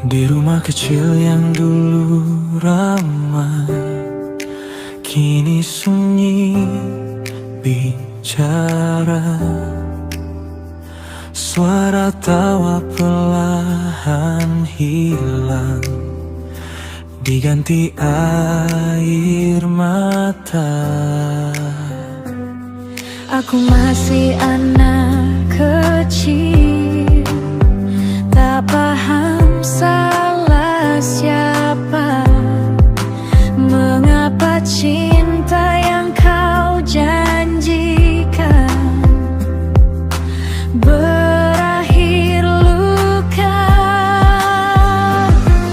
Di rumah kecil yang dulu ramai, kini sunyi bicara. Suara tawa perlahan hilang, diganti air mata. Aku masih anak kecil, tak paham salah siapa. Mengapa cinta yang kau janjikan berakhir luka?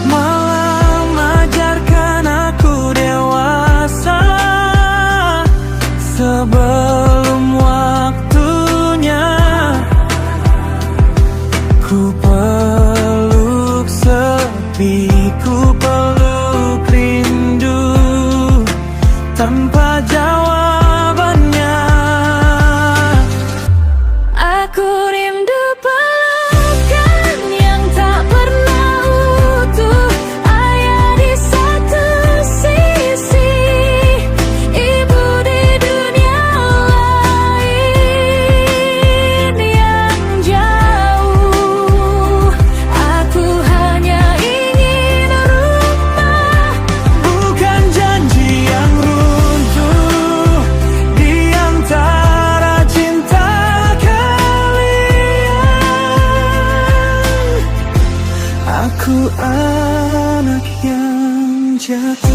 Malah mengajarkan aku dewasa sebelum waktunya. Ku peluk sepi, ku peluk rindu tanpa jawabannya. Aku rindu pelukan yang tak pernah utuh, ayah di satu sisi, ibu di dunia lain yang jauh. Aku hanya ingin rumah, Bukan janji yang runtuh di antara cinta kalian. Aku anak yang jatuh.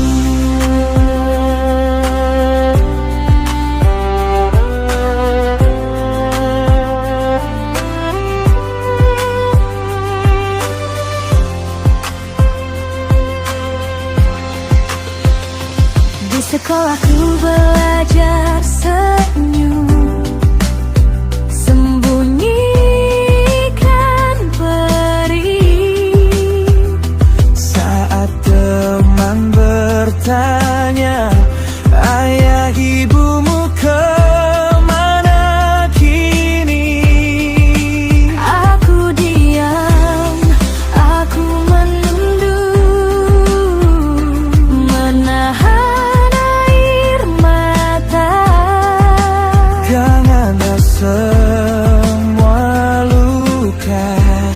di sekolahku belajar